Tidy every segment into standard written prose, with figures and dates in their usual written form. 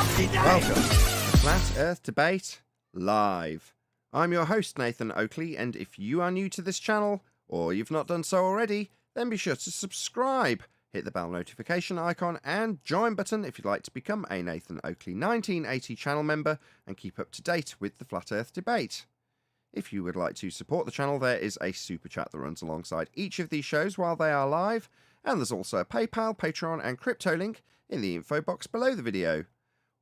Welcome to Flat Earth Debate Live. I'm your host, Nathan Oakley, and if you are new to this channel, or you've not done so already, then be sure to subscribe, hit the bell notification icon, and join button if you'd like to become a Nathan Oakley 1980 channel member and keep up to date with the Flat Earth Debate. If you would like to support the channel, there is a super chat that runs alongside each of these shows while they are live, and there's also a PayPal, Patreon, and crypto link in the info box below the video.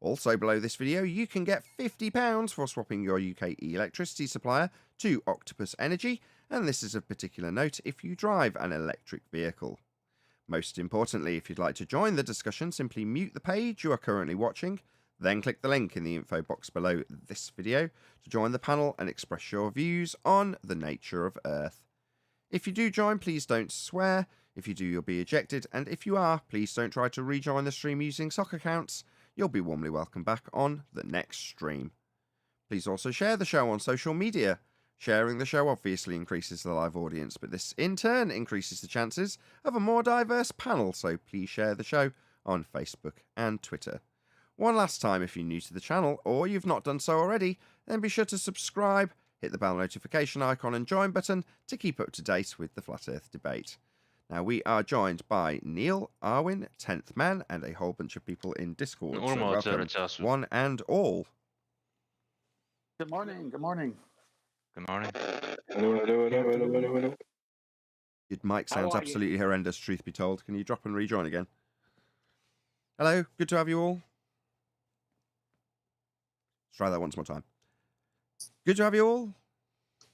Also below this video, you can get £50 for swapping your UK electricity supplier to Octopus Energy, and this is of particular note if you drive an electric vehicle. Most importantly, if you'd like to join the discussion, simply mute the page you are currently watching, then click the link in the info box below this video to join the panel and express your views on the nature of Earth. If you do join, please don't swear. If you do, you'll be ejected, and if you are, please don't try to rejoin the stream using sock accounts. You'll be warmly welcome back on the next stream. Please also share the show on social media. Sharing the show obviously increases the live audience, but this in turn increases the chances of a more diverse panel, so please share the show on Facebook and Twitter. One last time, if you're new to the channel or you've not done so already, then be sure to subscribe, hit the bell notification icon and join button to keep up to date with the Flat Earth Debate. Now, we are joined by Neil, Arwin, 10th Man, and a whole bunch of people in Discord. So welcome, one and all. Good morning, good morning. Good morning. Your mic sounds absolutely horrendous, truth be told. Can you drop and rejoin again? Hello, good to have you all. Let's try that once more time. Good to have you all.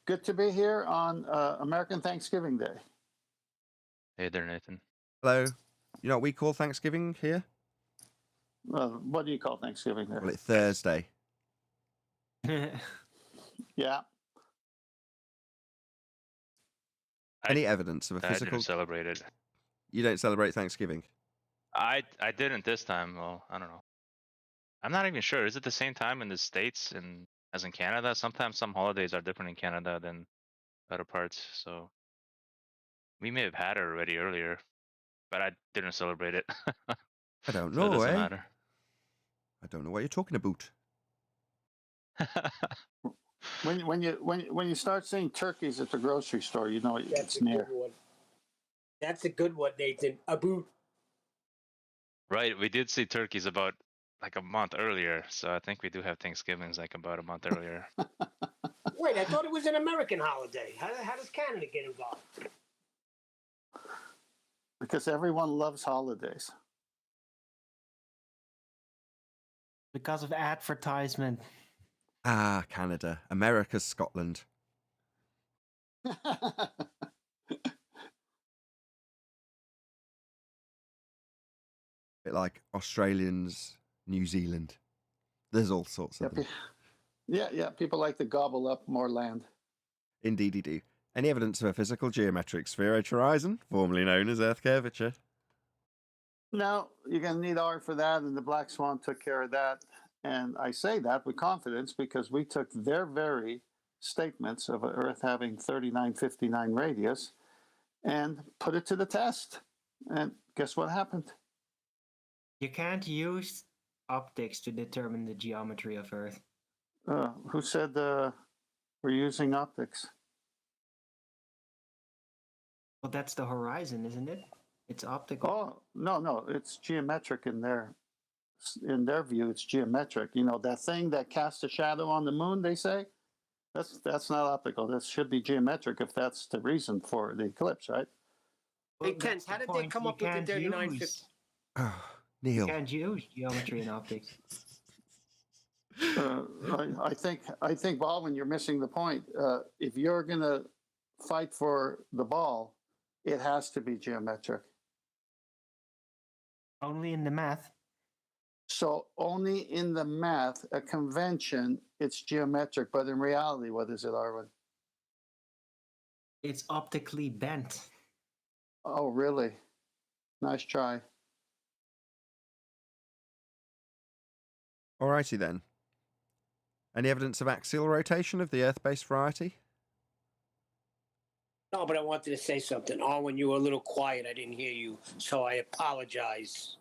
Good to be here on American Thanksgiving Day. Hey there, Nathan. Hello. You know what we call Thanksgiving here? What do you call Thanksgiving there? Well, it's Thursday. Yeah. Any evidence of a I physical... didn't celebrate it. You don't celebrate Thanksgiving? I didn't this time. Well, I don't know. I'm not even sure. Is it the same time in the States as in Canada? Sometimes some holidays are different in Canada than other parts. So we may have had it already earlier, but I didn't celebrate it. I don't So know, it doesn't eh? matter. I don't know what you're talking about. When you start seeing turkeys at the grocery store, you know it's near. That's a good one, Nathan. A boot. Right. We did see turkeys about like a month earlier. So I think we do have Thanksgivings like about a month earlier. Wait, I thought it was an American holiday. How does Canada get involved? Because everyone loves holidays. Because of advertisement. Ah, Canada. America's Scotland. Bit like Australians, New Zealand. There's all sorts of them. Yeah. People like to gobble up more land. Indeed, do. Any evidence of a physical geometric spheroid horizon, formerly known as Earth curvature? No, you're going to need R for that, and the Black Swan took care of that. And I say that with confidence because we took their very statements of Earth having 3959 radius and put it to the test. And guess what happened? You can't use optics to determine the geometry of Earth. Who said we're using optics? Well, that's the horizon, isn't it? It's optical. Oh, no, it's geometric in their view. It's geometric. You know, that thing that casts a shadow on the moon, they say, that's not optical. That should be geometric if that's the reason for the eclipse, right? Hey, Kent, how did they come up with the 3950? Oh, Neil. You can't use geometry and optics. I think, Baldwin, you're missing the point. If you're going to fight for the ball, it has to be geometric. Only in the math. So only in the math, a convention, it's geometric. But in reality, what is it, Arwin? It's optically bent. Oh, really? Nice try. Alrighty then. Any evidence of axial rotation of the Earth-based variety? No, but I wanted to say something. Oh, when you were a little quiet, I didn't hear you, so I apologize.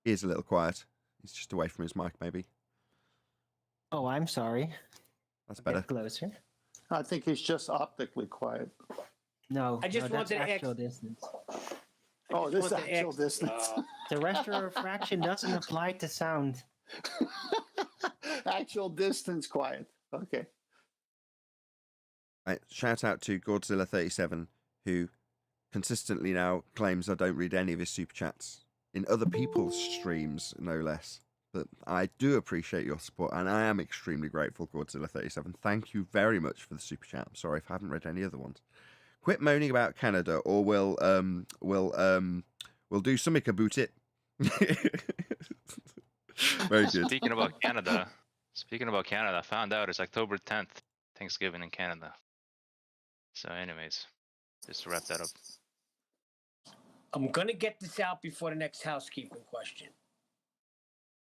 He is a little quiet. He's just away from his mic, maybe. Oh, I'm sorry. That's A better. bit closer. I think he's just optically quiet. No, I just no, that's wanted to actual ask- distance. Oh, just this want to actual ask- distance. Terrestrial refraction doesn't apply to sound. Actual distance quiet. Okay. Right, shout out to Godzilla37, who consistently now claims I don't read any of his super chats in other people's streams, no less. But I do appreciate your support, and I am extremely grateful, Godzilla37. Thank you very much for the super chat. I'm sorry if I haven't read any other ones. Quit moaning about Canada, or we'll do something about it. Very good. Speaking about Canada, I found out it's October 10th, Thanksgiving in Canada. So, anyways, just to wrap that up. I'm gonna get this out before the next housekeeping question.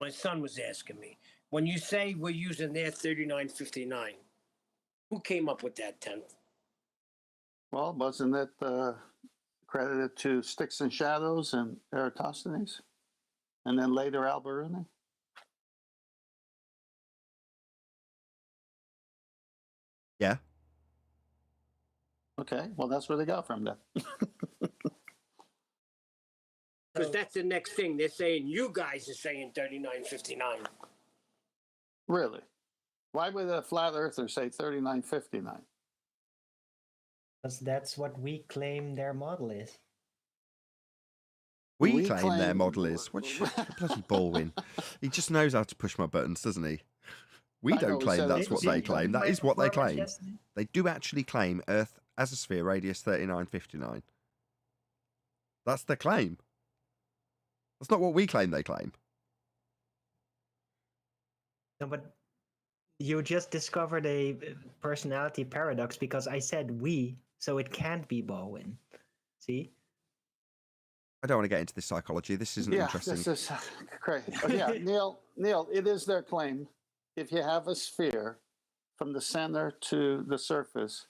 My son was asking me, when you say we're using their 3959, who came up with that 10th? Well, wasn't it credited to Sticks and Shadows and Eratosthenes? And then later Alberuni? Yeah. Okay, well, that's where they got from then. Because that's the next thing. They're saying you guys are saying 3959. Really? Why would a flat earther say 3959? Because that's what we claim their model is. We We claim their claim- model is. Which bloody ballwin. He just knows how to push my buttons, doesn't he? We I know, don't he claim said that's it. what Did they you claim. That My is what they performance claim. yesterday? They do actually claim Earth as a sphere, radius 3959. That's their claim. That's not what we claim they claim. No, but you just discovered a personality paradox because I said we, so it can't be Bowen. See? I don't want to get into this psychology. This isn't Yeah, interesting. this is crazy. Oh, yeah, Neil, it is their claim. If you have a sphere from the center to the surface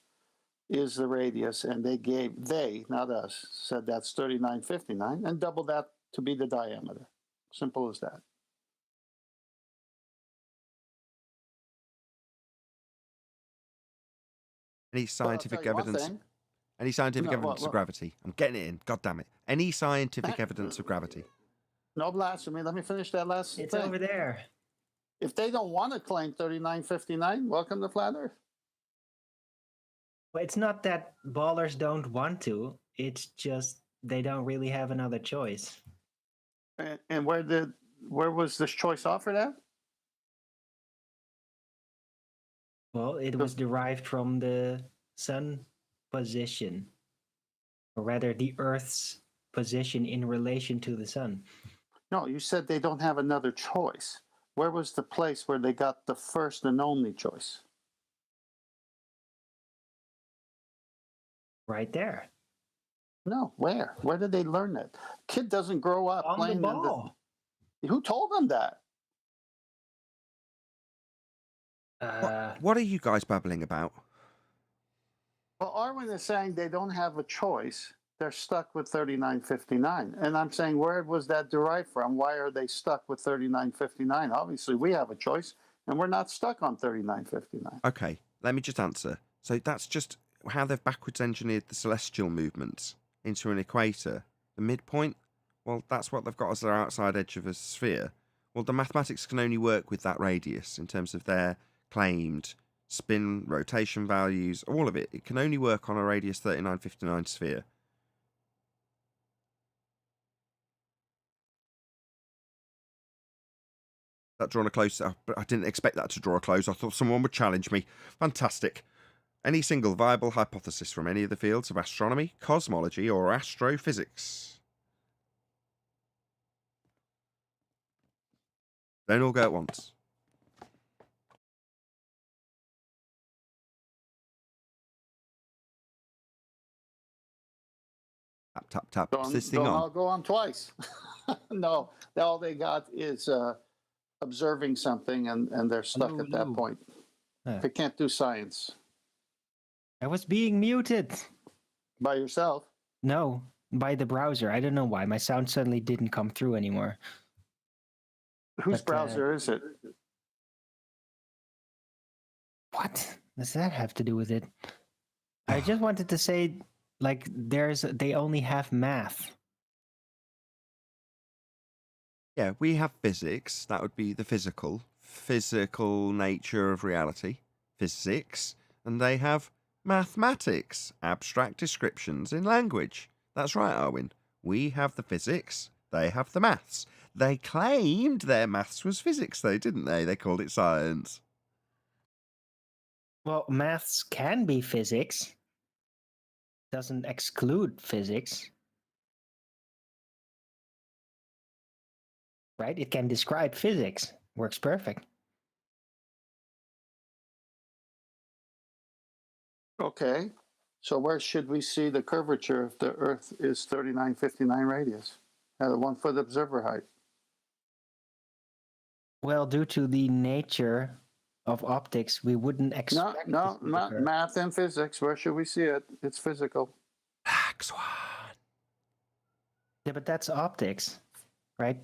is the radius, and they, not us, said that's 3959 and double that to be the diameter. Simple as that. Any Well, I'll scientific tell you one evidence? thing. Any scientific No, evidence what- of gravity? I'm getting it in. God damn it. Any scientific evidence of gravity? No blasphemy. Let me finish that last It's thing. over there. If they don't want to claim 3959, welcome to Flat Earth. But it's not that ballers don't want to, it's just they don't really have another choice. And where was this choice offered at? Well, it was derived from the sun position, or rather the Earth's position in relation to the sun. No, you said they don't have another choice. Where was the place where they got the first and only choice? Right there. No, where? Where did they learn that? Kid doesn't grow up On the playing in ball. Who told them that? What are you guys babbling about? Well, Arwen is saying they don't have a choice. They're stuck with 3959. And I'm saying, where was that derived from? Why are they stuck with 3959? Obviously, we have a choice, and we're not stuck on 3959. Okay, let me just answer. So that's just how they've backwards engineered the celestial movements into an equator. The midpoint, well, that's what they've got as their outside edge of a sphere. Well, the mathematics can only work with that radius in terms of their claimed spin, rotation values, all of it. It can only work on a radius 3959 sphere. That drawn a close, but I didn't expect that to draw a close. I thought someone would challenge me. Fantastic. Any single viable hypothesis from any of the fields of astronomy, cosmology, or astrophysics? Don't all go at once. Tap, tap, tap. Is this thing don't on? all go on twice. No, all they got is observing something, and they're stuck Hello, at that hello. point. Huh. They can't do science I was being muted. by yourself. No, by the browser. I don't know why. My sound suddenly didn't come through anymore. Whose But, browser is it? What does that have to do with it? I just wanted to say, like, they only have math. Yeah, we have physics. That would be the physical nature of reality, physics, and they have mathematics, abstract descriptions in language. That's right, Arwin. We have the physics, they have the maths. They claimed their maths was physics, though, didn't they? They called it science. Well, maths can be physics. Doesn't exclude physics. Right? It can describe physics. Works perfect. Okay. So where should we see the curvature if the Earth is 3959 radius at a 1 foot observer height? Well, due to the nature of optics, we wouldn't expect No, to see the curve. math and physics. Where should we see it? It's physical. Black Swan. Yeah, but that's optics, right?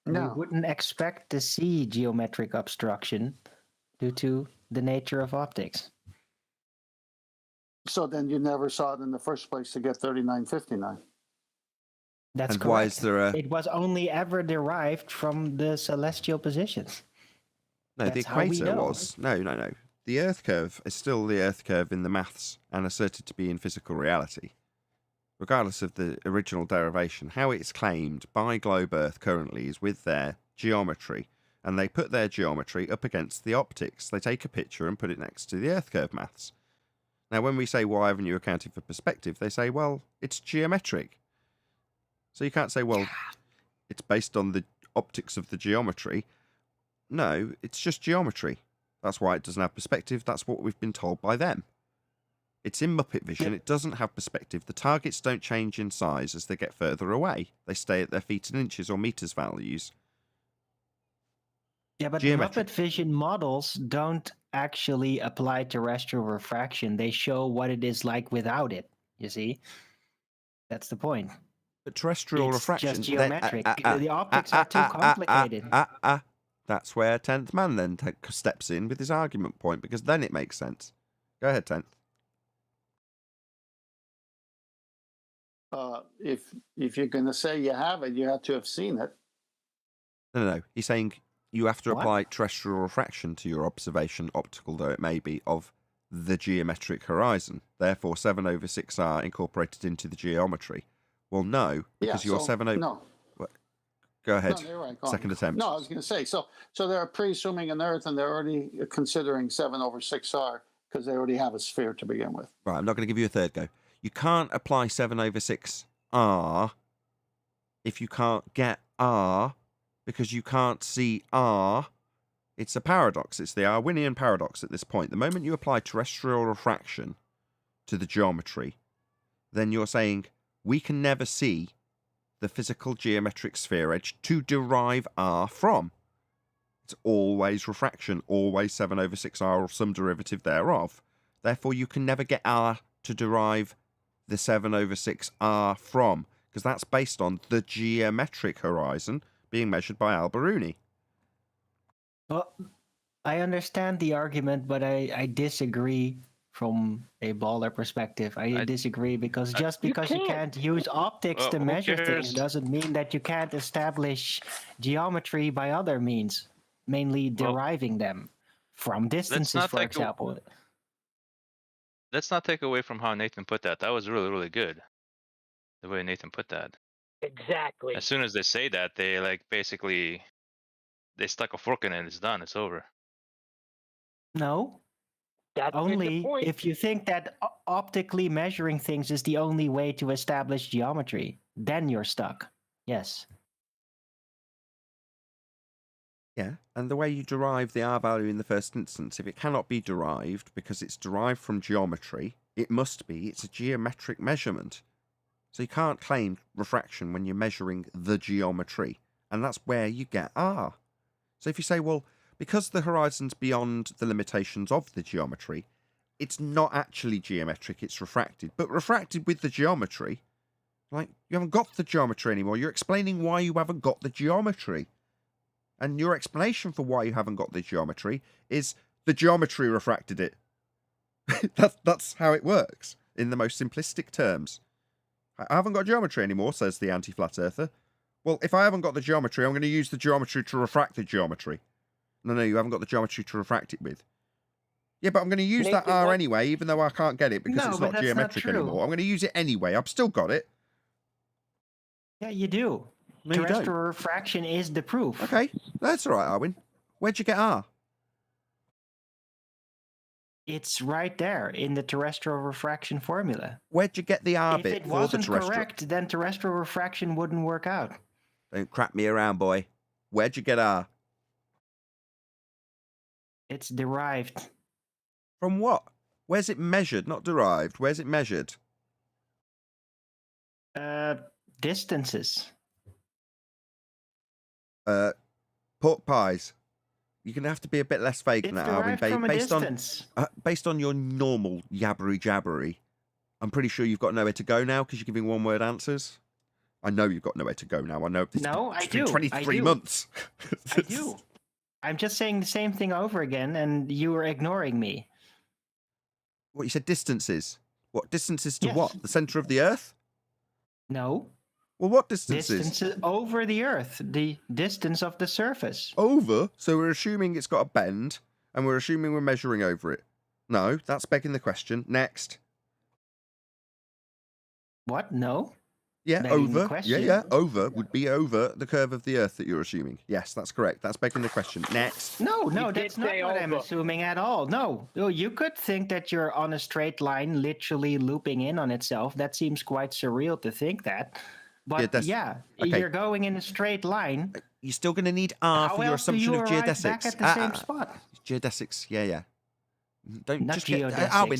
No. We wouldn't expect to see geometric obstruction due to the nature of optics. So then you never saw it in the first place to get 3959. That's And correct. why is there a... It was only ever derived from the celestial positions. No, the That's how we equator know. was... No. The Earth curve is still the Earth curve in the maths and asserted to be in physical reality. Regardless of the original derivation, how it's claimed by Globe Earth currently is with their geometry. And they put their geometry up against the optics. They take a picture and put it next to the Earth curve maths. Now, when we say, why haven't you accounted for perspective? They say, well, it's geometric. So you can't say, well, it's based on the optics of the geometry. No, it's just geometry. That's why it doesn't have perspective. That's what we've been told by them. It's in Muppet Vision. It doesn't have perspective. The targets don't change in size as they get further away. They stay at their feet and inches or meters values. Yeah, but Geometric. Muppet Vision models don't actually apply terrestrial refraction. They show what it is like without it, you see? That's the point. But terrestrial It's refraction... just geometric. The optics are too complicated. That's where 10th Man then steps in with his argument point, because then it makes sense. Go ahead, 10th. If you're going to say you have it, you have to have seen it. No. He's saying you have to What? apply terrestrial refraction to your observation, optical though it may be, of the geometric horizon. Therefore, 7/6R incorporated into the geometry. Well, no, because you're 7/. No. Go ahead. No, you're right. Go on. Second attempt. No, I was going to say, so they're pre-assuming an Earth and they're already considering 7/6R because they already have a sphere to begin with. Right, I'm not going to give you a third go. You can't apply 7/6R if you can't get R because you can't see R. It's a paradox. It's the Arwinian paradox at this point. The moment you apply terrestrial refraction to the geometry, then you're saying we can never see the physical geometric sphere edge to derive R from. It's always refraction, always 7/6R or some derivative thereof. Therefore, you can never get R to derive the 7/6R from, because that's based on the geometric horizon being measured by Al-Biruni. Well, I understand the argument, but I disagree from a baller perspective. I disagree because just because you can't use optics to who measure things cares? doesn't mean that you can't establish geometry by other means, mainly deriving them from distances, for example. Let's not take away from how Nathan put that. That was really, really good. The way Nathan put that. Exactly. As soon as they say that, they like basically they stuck a fork in it. It's done. It's over. No, That's only the point. if you think that optically measuring things is the only way to establish geometry, then you're stuck. Yes. Yeah, and the way you derive the R value in the first instance, if it cannot be derived because it's derived from geometry, it must be. It's a geometric measurement. So you can't claim refraction when you're measuring the geometry, and that's where you get R. So if you say, well, because the horizon's beyond the limitations of the geometry, it's not actually geometric, it's refracted. But refracted with the geometry, like, you haven't got the geometry anymore. You're explaining why you haven't got the geometry. And your explanation for why you haven't got the geometry is the geometry refracted it. That's how it works, in the most simplistic terms. I haven't got geometry anymore, says the anti-flat earther. Well, if I haven't got the geometry, I'm going to use the geometry to refract the geometry. No, you haven't got the geometry to refract it with. Yeah, but I'm going to use that R anyway, even though I can't get it because it's not geometric anymore. I'm going to use it anyway. I've still got it. Yeah, you do. No, you don't. Terrestrial refraction is the proof. Okay, that's all right, Arwin. Where'd you get R? It's right there in the terrestrial refraction formula. Where'd you get the R If bit it for the wasn't terrestrial? correct, then terrestrial refraction wouldn't work out. Don't crap me around, boy. Where'd you get R? It's derived. From what? Where's it measured? Not derived. Where's it measured? Distances. Pork pies. You're going to have to be a bit less vague It's than that, Arwin. derived from a distance. Based on your normal jabbery, I'm pretty sure you've got nowhere to go now because you're giving one-word answers. I know you've got nowhere to go now. I know. I been do. 23 months. I do. I'm just saying the same thing over again, and you were ignoring me. What, you said distances? What, distances to Yes. what? The centre of the Earth? No. Well, what distances? Distances over the Earth. The distance of the surface. Over? So we're assuming it's got a bend, and we're assuming we're measuring over it. No, that's begging the question. Next. What? No? Yeah, Begging the over. question. Yeah, over would be over the curve of the Earth that you're assuming. Yes, that's correct. That's begging the question. Next. No, You that's did not say what I'm over. assuming at all. No. You could think that you're on a straight line, literally looping in on itself. That seems quite surreal to think that. But Okay. you're going in a straight line. You're still going to need R How for your else do assumption you of arrive geodesics. back at the same spot? Geodesics, yeah. Don't Not just get geodesics,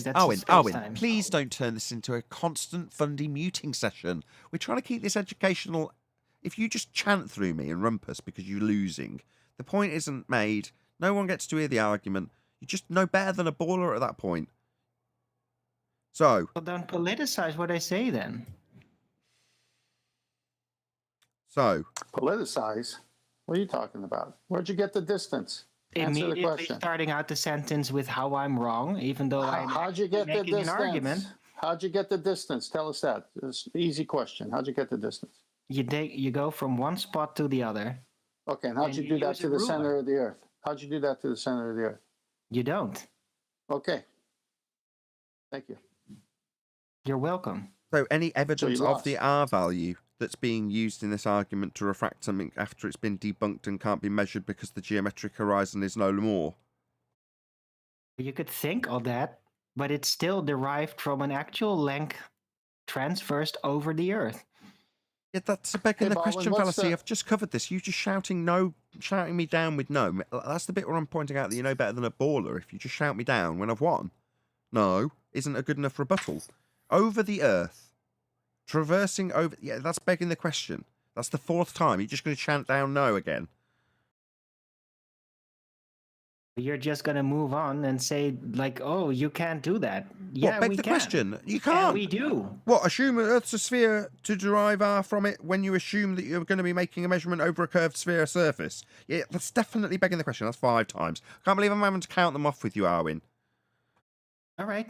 that's Arwin, space-time. please don't turn this into a constant fundy muting session. We're trying to keep this educational. If you just chant through me and rumpus because you're losing, the point isn't made. No one gets to hear the argument. You just know better than a baller at that point. So, Well, don't politicize what I say then. Politicize? What are you talking about? Where'd you get the distance? Answer the Immediately question. starting out the sentence with how I'm wrong, even though How'd you get the making an distance? argument. How'd you get the distance? Tell us that. It's an easy question. How'd you get the distance? You go from one spot to the other. Okay, and how'd And you you do that use a to the ruler. center of the Earth? How'd you do that to the center of the Earth? You don't. Okay. Thank you. You're welcome. so any evidence you of the lost. R value that's being used in this argument to refract something after it's been debunked and can't be measured because the geometric horizon is no more? You could think of that, but it's still derived from an actual length transversed over the Earth. Yeah, that's a begging Hey, the Baldwin, question what's fallacy. the- I've just covered this. You just shouting me down with no. That's the bit where I'm pointing out that you know better than a baller if you just shout me down when I've won. No, isn't a good enough rebuttal. Over the Earth. Traversing over... Yeah, that's begging the question. That's the fourth time. You're just going to chant down no again. You're just gonna move on and say like, "Oh, you can't do that." Yeah, What, beg we the can. question? You And can't. we do. What, assume Earth's a sphere to derive R from it when you assume that you're going to be making a measurement over a curved sphere surface? Yeah, that's definitely begging the question. That's 5 times. Can't believe I'm having to count them off with you, Arwin. All right.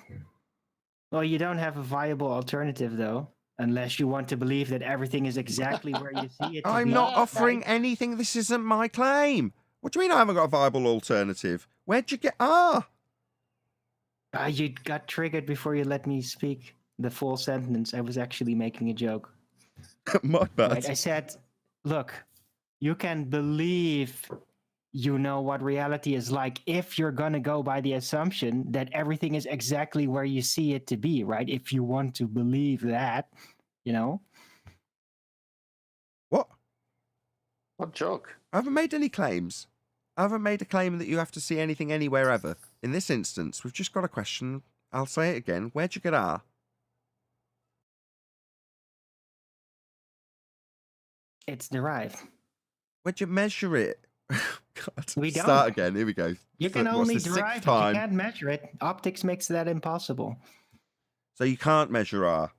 Well, you don't have a viable alternative though, unless you want to believe that everything is exactly where you see it. To I'm be. not offering anything. This isn't my claim. What do you mean I haven't got a viable alternative? Where'd you get R? You got triggered before you let me speak the full sentence. I was actually making a joke. My bad. Right? I said, "Look, you can believe you know what reality is like if you're gonna go by the assumption that everything is exactly where you see it to be, right? If you want to believe that, you know." What? What joke? I haven't made any claims. I haven't made a claim that you have to see anything anywhere ever. In this instance, we've just got a question. I'll say it again. Where'd you get R? It's derived. Where'd you measure it? God. We don't. Start again. Here we go. You can What's only the 6th derive it. time? You can't measure it. Optics makes that impossible. So you can't measure R.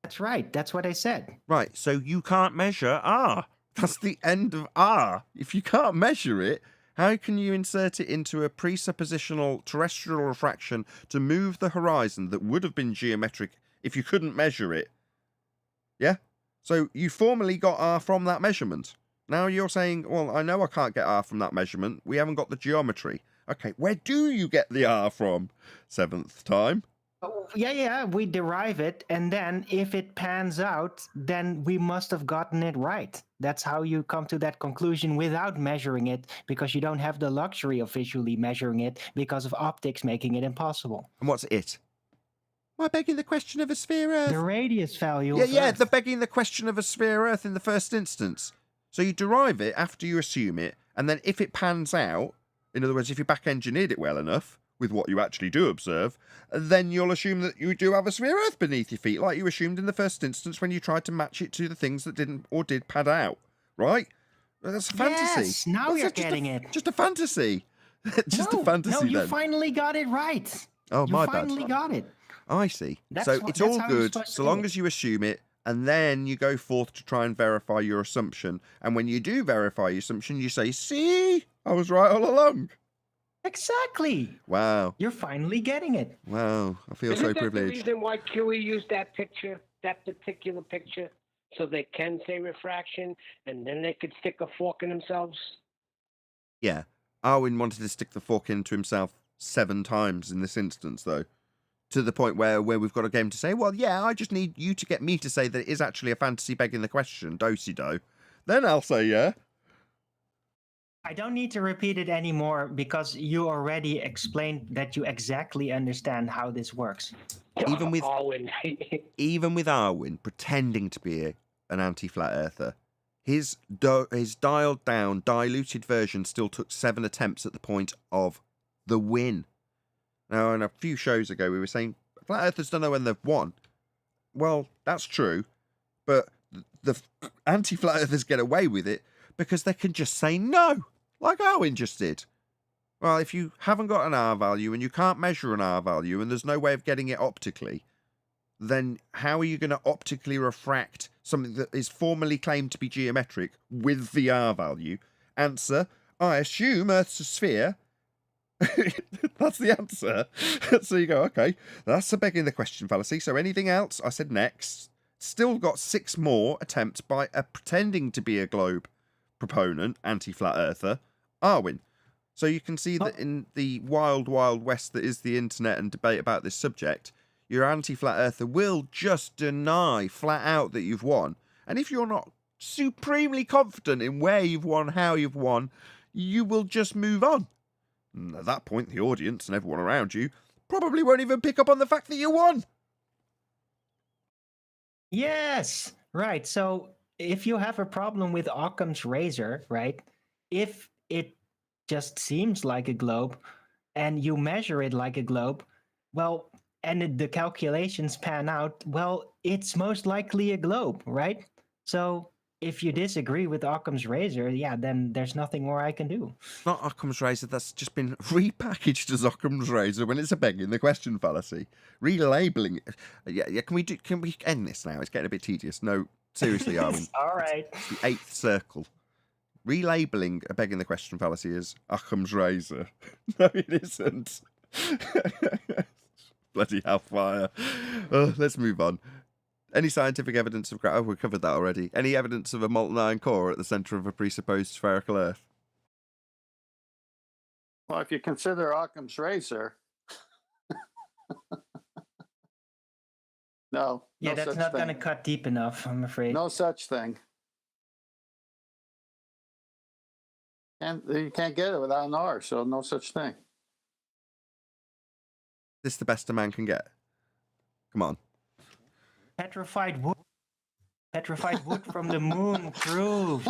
That's right. That's what I said. Right. So you can't measure R. That's the end of R. If you can't measure it, how can you insert it into a presuppositional terrestrial refraction to move the horizon that would have been geometric if you couldn't measure it? Yeah? So you formally got R from that measurement. Now you're saying, well, I know I can't get R from that measurement. We haven't got the geometry. Okay, where do you get the R from? 7th time. Oh, yeah, we derive it, and then if it pans out, then we must have gotten it right. That's how you come to that conclusion without measuring it, because you don't have the luxury of visually measuring it because of optics making it impossible. And what's it? Why begging the question of a sphere Earth? The radius value Yeah, of yeah, Earth. the begging the question of a sphere Earth in the first instance. So you derive it after you assume it, and then if it pans out, in other words, if you back-engineered it well enough, with what you actually do observe, then you'll assume that you do have a sphere Earth beneath your feet, like you assumed in the first instance when you tried to match it to the things that didn't or did pad out, right? That's a fantasy. Yes, now That's you're just a- getting it. Just a fantasy. Just no, a fantasy no, you then. finally got it right. Oh, You my finally bad. got it. I see. That's So what- it's that's all how you're good supposed to so do long it. as you assume it, and then you go forth to try and verify your assumption. And when you do verify your assumption, you say, see, I was right all along. Exactly. Wow. You're finally getting it. Wow. I feel Isn't so that the privileged. reason why QE used that picture, that particular picture, so they can say refraction, and then they could stick a fork in themselves? Yeah. Arwin wanted to stick the fork into himself 7 times in this instance, though. To the point where we've got a game to say, well, yeah, I just need you to get me to say that it is actually a fantasy begging the question, do-si-do. Then I'll say yeah. I don't need to repeat it anymore because you already explained that you exactly understand how this works. Even with- Owen. Even with Arwin pretending to be an anti-flat earther, his dialed down, diluted version still took 7 attempts at the point of the win. Now, in a few shows ago, we were saying flat earthers don't know when they've won. Well, that's true, but the anti-flat earthers get away with it because they can just say no, like Arwin just did. Well, if you haven't got an R value and you can't measure an R value and there's no way of getting it optically, then how are you going to optically refract something that is formally claimed to be geometric with the R value? Answer, I assume Earth's a sphere. That's the answer. So you go, okay, that's a begging the question fallacy. So anything else? I said next. Still got 6 more attempts by a pretending to be a globe proponent, anti-flat earther, Arwin. So you can see that in the wild, wild west that is the internet and debate about this subject, your anti-flat earther will just deny flat out that you've won. And if you're not supremely confident in where you've won, how you've won, you will just move on. And at that point, the audience and everyone around you probably won't even pick up on the fact that you won. Yes, right. So if you have a problem with Occam's razor, right, if it just seems like a globe and you measure it like a globe, well, and the calculations pan out, well, it's most likely a globe, right? So if you disagree with Occam's razor, yeah, then there's nothing more I can do. Not Occam's razor, that's just been repackaged as Occam's razor when it's a begging the question fallacy. Relabeling it. Yeah, can we end this now? It's getting a bit tedious. No, seriously, Arwin. All right. It's the 8th circle. Relabeling a begging the question fallacy as Occam's razor. No, it isn't. Bloody hellfire. Oh, let's move on. Any scientific evidence of... Oh, we covered that already. Any evidence of a molten iron core at the centre of a presupposed spherical Earth? Well, if you consider Occam's razor, no. Yeah, no that's such not going to thing. cut deep enough, I'm afraid. No such thing. And you can't get it without an R, so no such thing. This the best a man can get? Come on. Petrified wood. Petrified wood from the moon proves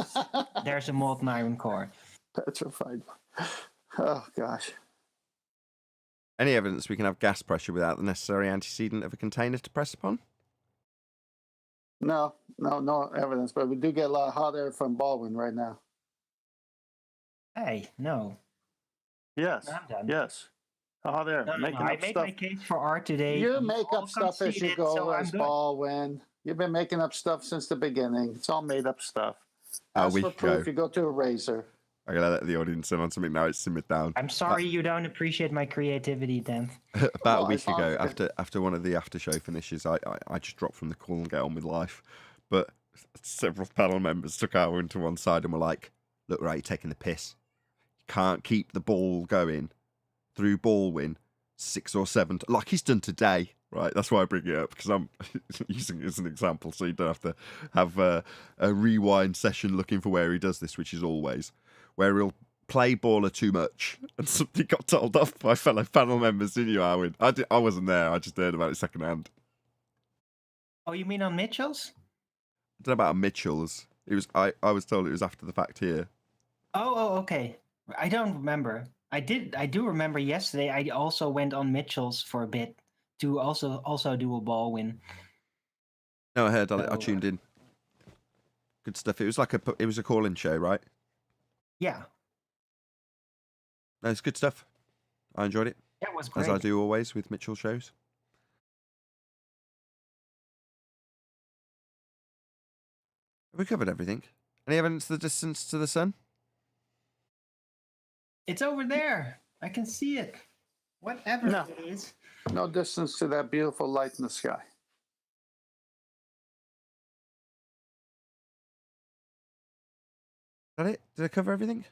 there's a molten iron core. Petrified. Oh, gosh. Any evidence we can have gas pressure without the necessary antecedent of a container to press upon? No evidence, but we do get a lot of hot air from Baldwin right now. Hey, no. Yes. I'm done. Yes. Hot air. No, Making I up made stuff. my case for art today. You make all up stuff as you conceded, go, so I'm as good. Baldwin. You've been making up stuff since the beginning. It's all made up stuff. A As week for proof, ago. you go to a razor. I'm gonna let the audience in on something now. It's simmered down. I'm sorry you don't appreciate my creativity, Dan. About Well, a I week found ago, it- after one of the after show finishes, I just dropped from the call and get on with life. But several panel members took out into one side and were like, "Look, right, you're taking the piss. You can't keep the ball going through ball win 6 or 7 like he's done today." Right, that's why I bring it up, because I'm using it as an example, so you don't have to have a rewind session looking for where he does this, which is always where he'll play baller too much, and something got told off by fellow panel members. Didn't you, Arwin? I wasn't there. I just heard about it secondhand. Oh, you mean on Mitchell's? I don't know about Mitchell's. It was I was told it was after the fact here. Oh, okay. I don't remember. I do remember yesterday. I also went on Mitchell's for a bit to also do a ball win. No, I heard. I So, tuned in. Good stuff. It was a call-in show, right? Yeah, No, it's good stuff. I enjoyed it, that was great. as I do always with Mitchell shows. Have we covered everything? Any evidence of the distance to the sun? It's over there. I can see it. Whatever No. it is. No distance to that beautiful light in the sky. Is that it? Did I cover everything?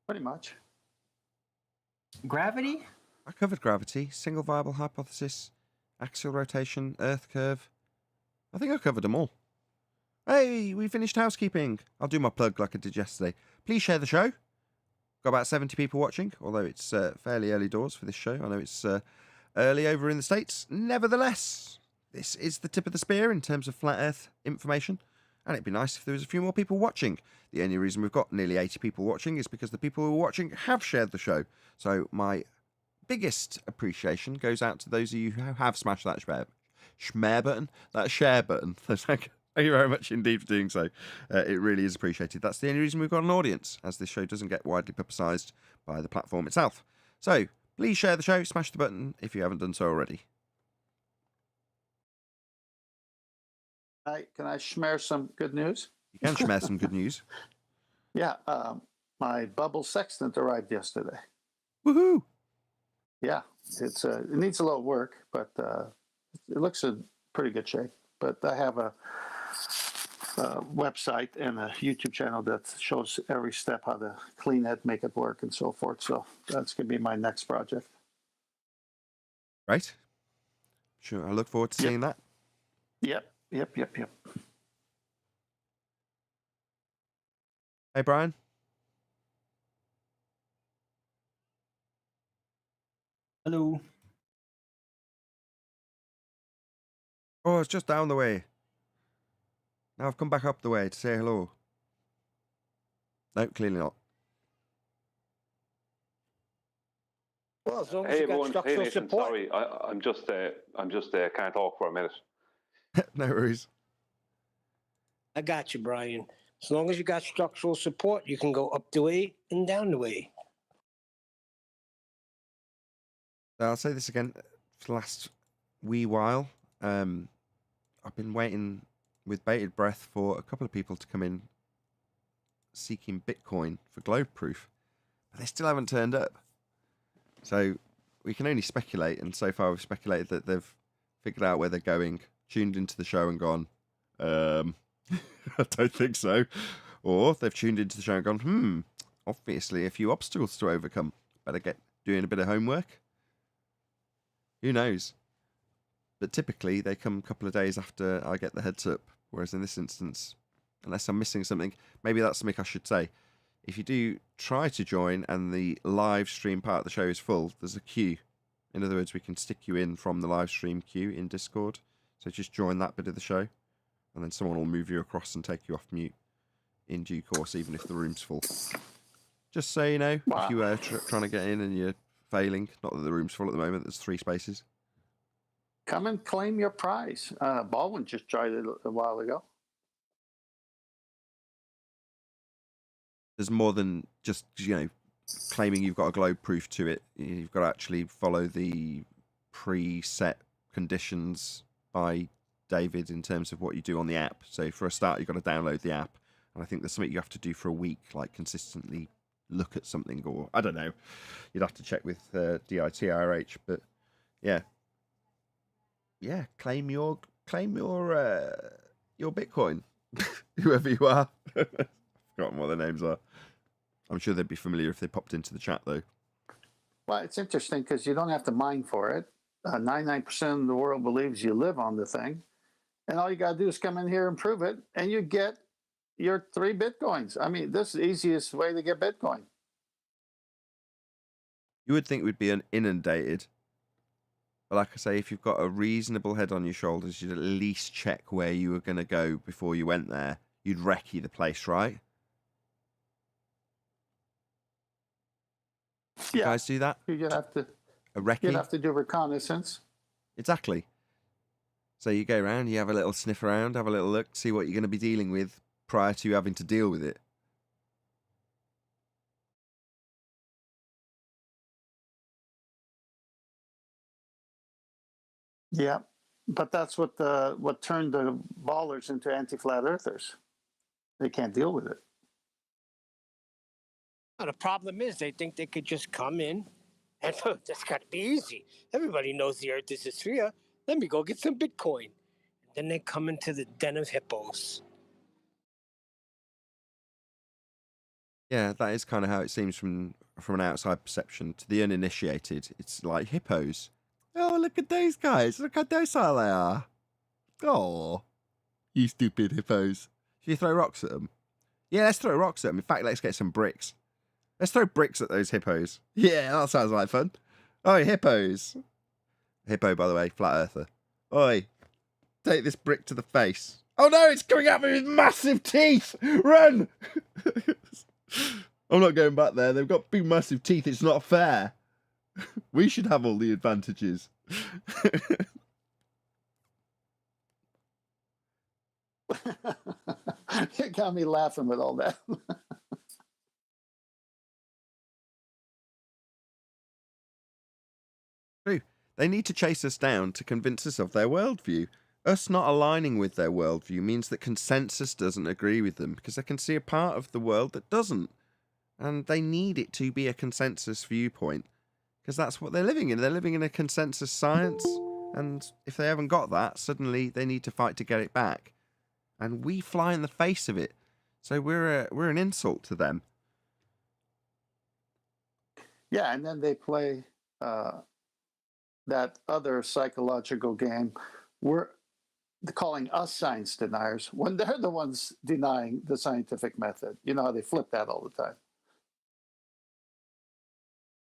Pretty much. Gravity? I covered gravity, single viable hypothesis, axial rotation, Earth curve. I think I covered them all. Hey, we finished housekeeping. I'll do my plug like I did yesterday. Please share the show. Got about 70 people watching, although it's fairly early doors for this show. I know it's early over in the States. Nevertheless, this is the tip of the spear in terms of flat Earth information, and it'd be nice if there was a few more people watching. The only reason we've got nearly 80 people watching is because the people who are watching have shared the show. So my biggest appreciation goes out to those of you who have smashed that share button. Thank you very much indeed for doing so. It really is appreciated. That's the only reason we've got an audience, as this show doesn't get widely publicised by the platform itself. So please share the show, smash the button if you haven't done so already. Can I share some good news? You can share some good news. Yeah, my bubble sextant arrived yesterday. Woohoo! Yeah, it needs a little work, but it looks in pretty good shape. But I have a website and a YouTube channel that shows every step how to clean it, make it work, and so forth. So that's going to be my next project. Right. Sure, I look forward to seeing that. Yep. Hey, Brian. Hello. Oh, it's just down the way. Now I've come back up the way to say hello. No, clearly not. Well, as long as Hey you got everyone, hey structural Nathan, support. sorry, I'm just can't talk for a minute. No worries. I got you, Brian. As long as you got structural support, you can go up the way and down the way. I'll say this again. For the last wee while, I've been waiting with bated breath for a couple of people to come in seeking Bitcoin for globe proof, but they still haven't turned up. So we can only speculate, and so far we've speculated that they've figured out where they're going, tuned into the show and gone, I don't think so. Or they've tuned into the show and gone, obviously a few obstacles to overcome. Better get doing a bit of homework. Who knows? But typically they come a couple of days after I get the heads up. Whereas in this instance, unless I'm missing something, maybe that's something I should say. If you do try to join and the live stream part of the show is full, there's a queue. In other words, we can stick you in from the live stream queue in Discord. So just join that bit of the show, and then someone will move you across and take you off mute in due course, even if the room's full. Just so you know, if you are trying to get in and you're failing, not that the room's full at the moment, there's 3 spaces. Come and claim your prize. Baldwin just tried it a while ago. There's more than just, claiming you've got a globe proof to it. You've got to actually follow the preset conditions by David, in terms of what you do on the app. So for a start, you've got to download the app. And I think there's something you have to do for a week, like consistently look at something, or I don't know. You'd have to check with DITRH, but yeah. Yeah, claim your Bitcoin, whoever you are. I've forgotten what their names are. I'm sure they'd be familiar if they popped into the chat, though. Well, it's interesting because you don't have to mine for it. 99% of the world believes you live on the thing. And all you got to do is come in here and prove it, and you get your 3 Bitcoins. I mean, this is the easiest way to get Bitcoin. You would think we'd be inundated. But like I say, if you've got a reasonable head on your shoulders, you'd at least check where you were going to go before you went there. You'd recce the place, right? You guys do that? You'd have to. A recce? You'd have to do reconnaissance. Exactly. So you go around, you have a little sniff around, have a little look, see what you're going to be dealing with prior to having to deal with it. Yeah, but that's what turned the ballers into anti-flat earthers. They can't deal with it. The problem is they think they could just come in and that's got to be easy. Everybody knows the earth is a sphere. Let me go get some Bitcoin. And then they come into the den of hippos. Yeah, that is kind of how it seems from an outside perception. To the uninitiated, it's like hippos. Oh, look at those guys. Look how docile they are. Oh, you stupid hippos. Should you throw rocks at them? Yeah, let's throw rocks at them. In fact, let's get some bricks. Let's throw bricks at those hippos. Yeah, that sounds like fun. Oh, hippos. Hippo, by the way, flat earther. Oi, take this brick to the face. Oh no, it's coming at me with massive teeth. Run. I'm not going back there. They've got big, massive teeth. It's not fair. We should have all the advantages. You got me laughing with all that. True. They need to chase us down to convince us of their worldview. Us not aligning with their worldview means that consensus doesn't agree with them, because they can see a part of the world that doesn't. And they need it to be a consensus viewpoint, because that's what they're living in. They're living in a consensus science, and if they haven't got that, suddenly they need to fight to get it back. And we fly in the face of it, so we're an insult to them. Yeah, and then they play that other psychological game. We're calling us science deniers when they're the ones denying the scientific method. You know how they flip that all the time.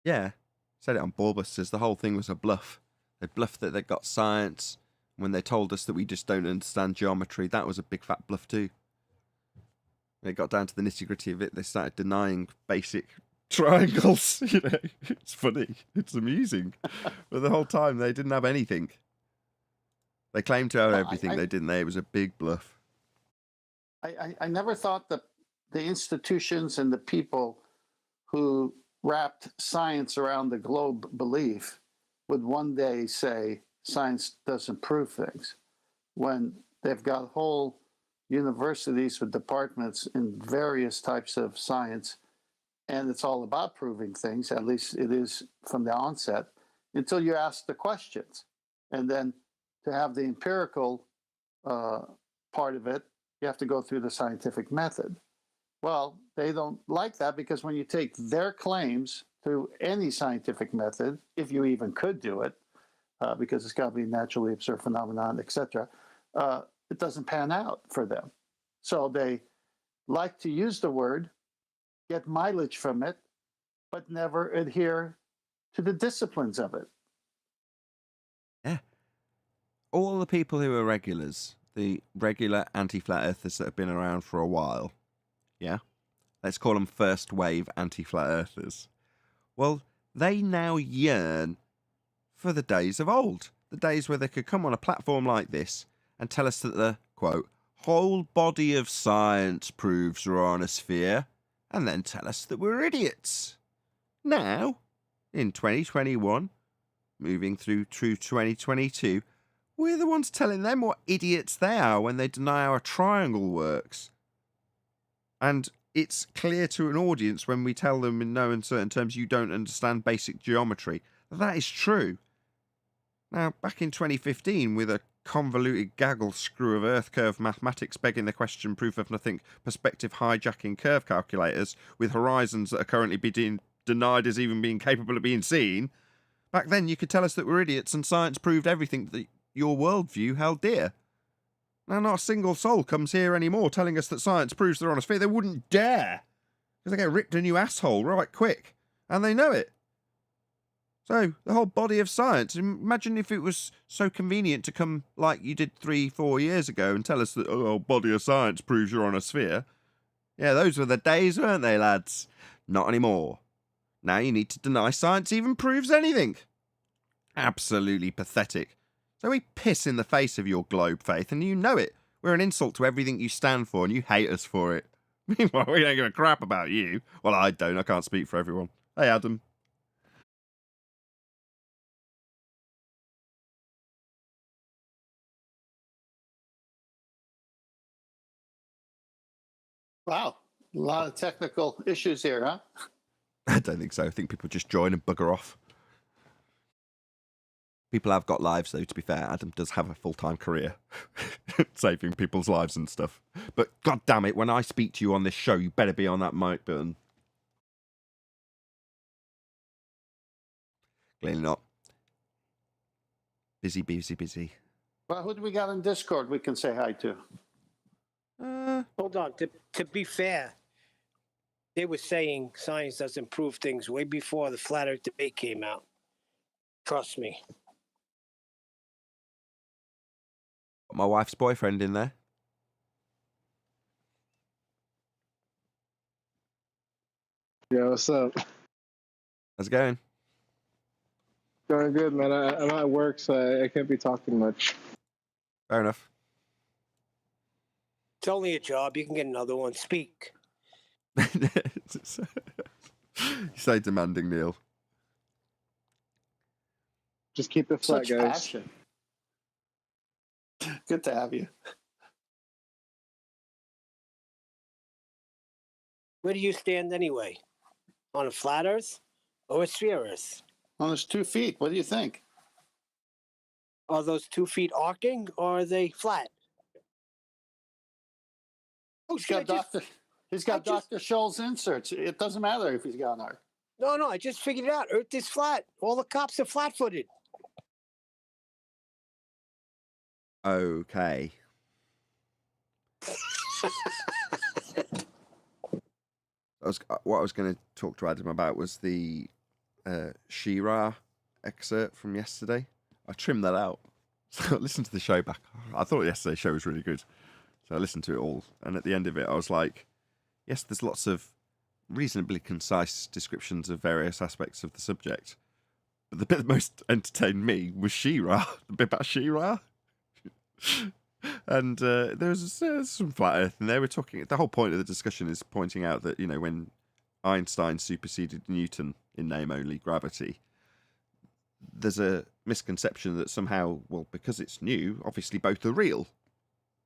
Yeah, said it on Ballbusters. The whole thing was a bluff. They bluffed that they got science. When they told us that we just don't understand geometry, that was a big fat bluff too. When it got down to the nitty gritty of it, they started denying basic triangles. You know, it's funny, it's amusing, but the whole time they didn't have anything. They claimed to have everything. They didn't. It was a big bluff. I never thought that the institutions and the people who wrapped science around the globe belief would one day say science doesn't prove things, when they've got whole universities with departments in various types of science, and it's all about proving things. At least it is from the onset, until you ask the questions. And then to have the empirical part of it, you have to go through the scientific method. Well, they don't like that, because when you take their claims through any scientific method, if you even could do it, because it's got to be naturally observed phenomenon, etc., it doesn't pan out for them. So they like to use the word, get mileage from it, but never adhere to the disciplines of it. Yeah. All the people who are regulars, the regular anti-flat earthers that have been around for a while, yeah? Let's call them first wave anti-flat earthers. Well, they now yearn for the days of old. The days where they could come on a platform like this and tell us that the, quote, whole body of science proves we're on a sphere, and then tell us that we're idiots. Now, in 2021, moving through 2022, We're the ones telling them what idiots they are when they deny how a triangle works. And it's clear to an audience when we tell them in no uncertain terms you don't understand basic geometry. That is true. Now, back in 2015, with a convoluted gaggle screw of earth curve mathematics begging the question proof of nothing, perspective hijacking curve calculators with horizons that are currently being denied as even being capable of being seen, back then you could tell us that we're idiots and science proved everything that your worldview held dear. Now, not a single soul comes here anymore telling us that science proves they're on a sphere. They wouldn't dare, because they get ripped a new asshole right quick, and they know it. So, the whole body of science, imagine if it was so convenient to come like you did 3-4 years ago and tell us that, oh, body of science proves you're on a sphere. Yeah, those were the days, weren't they, lads? Not anymore. Now you need to deny science even proves anything. Absolutely pathetic. So we piss in the face of your globe faith, and you know it. We're an insult to everything you stand for, and you hate us for it. Meanwhile, we don't give a crap about you. Well, I don't. I can't speak for everyone. Hey, Adam. Wow, a lot of technical issues here, huh? I don't think so. I think people just join and bugger off. People have got lives, though, to be fair. Adam does have a full-time career saving people's lives and stuff. But god damn it, when I speak to you on this show, you better be on that mic button. Clearly not. Busy, busy, busy. Well, who do we got in Discord we can say hi to? Hold on. To be fair, they were saying science doesn't prove things way before the flat earth debate came out. Trust me. Got my wife's boyfriend in there. Yeah, what's up? How's it going? Going good, man. I'm at work, so I can't be talking much. Fair enough. It's only a job. You can get another one. Speak. You're so demanding, Neil. Just keep it flat, Such guys. passion. Good to have you. Where do you stand anyway? On a flat earth or a sphere earth? On his 2 feet, what do you think? Are those 2 feet arcing or are they flat? Oh, He's got Dr. Scholl's inserts. It doesn't matter if he's got an arc. No, I just figured it out. Earth is flat. All the cops are flat-footed. Okay. What I was going to talk to Adam about was the She-Ra excerpt from yesterday. I trimmed that out. So I listened to the show back. I thought yesterday's show was really good. So I listened to it all. And at the end of it, I was like, yes, there's lots of reasonably concise descriptions of various aspects of the subject. But the bit that most entertained me was She-Ra. The bit about She-Ra. And there was some flat earth, and they were talking. The whole point of the discussion is pointing out that, you know, when Einstein superseded Newton in name only gravity, there's a misconception that somehow, well, because it's new, obviously both are real.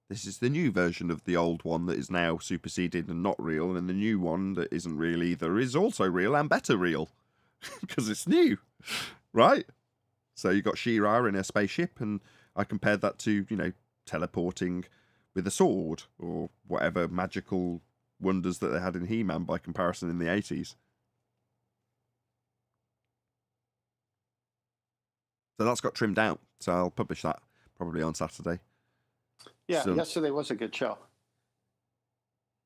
This is the new version of the old one that is now superseded and not real, and the new one that isn't real either is also real and better real because it's new, right? So you got She-Ra in a spaceship, and I compared that to, you know, teleporting with a sword or whatever magical wonders that they had in He-Man by comparison in the 80s. So that's got trimmed out. So I'll publish that probably on Saturday. Yeah, So, yesterday was a good show.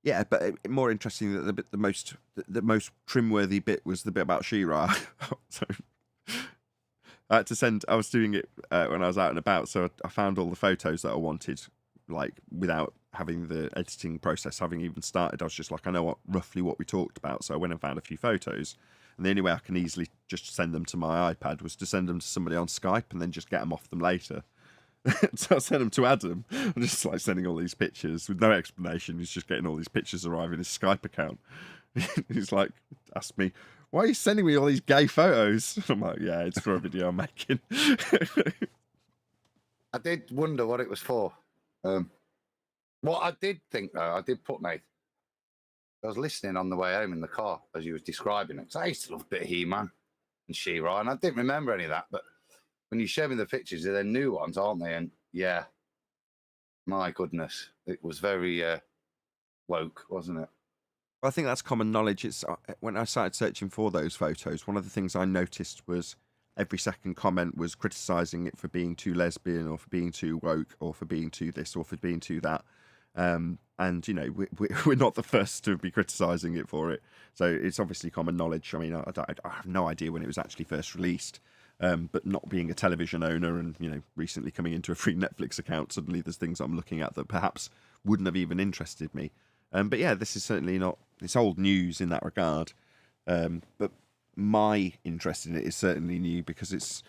yeah, but more interesting that the most trim-worthy bit was the bit about She-Ra. So I had to send. I was doing it when I was out and about, so I found all the photos that I wanted, like without having the editing process having even started. I was just like, I know roughly what we talked about, so I went and found a few photos. And the only way I can easily just send them to my iPad was to send them to somebody on Skype and then just get them off them later. So I sent them to Adam. I'm just like sending all these pictures with no explanation. He's just getting all these pictures arrive in his Skype account. He's like, asked me, why are you sending me all these gay photos? I'm like, yeah, it's for a video I'm making. I did wonder what it was for. What I did think, though, I did put, Nathan, I was listening on the way home in the car as you was describing it. So I used to love a bit of He-Man and She-Ra, and I didn't remember any of that. But when you show me the pictures, they're new ones, aren't they? And yeah, my goodness, it was very woke, wasn't it? I think that's common knowledge. It's when I started searching for those photos, one of the things I noticed was every second comment was criticizing it for being too lesbian or for being too woke or for being too this or for being too that. And, you know, we're not the first to be criticizing it for it. So it's obviously common knowledge. I mean, I have no idea when it was actually first released. But not being a television owner and, you know, recently coming into a free Netflix account, suddenly there's things I'm looking at that perhaps wouldn't have even interested me. But yeah, this is certainly not, it's old news in that regard. But my interest in it is certainly new because it's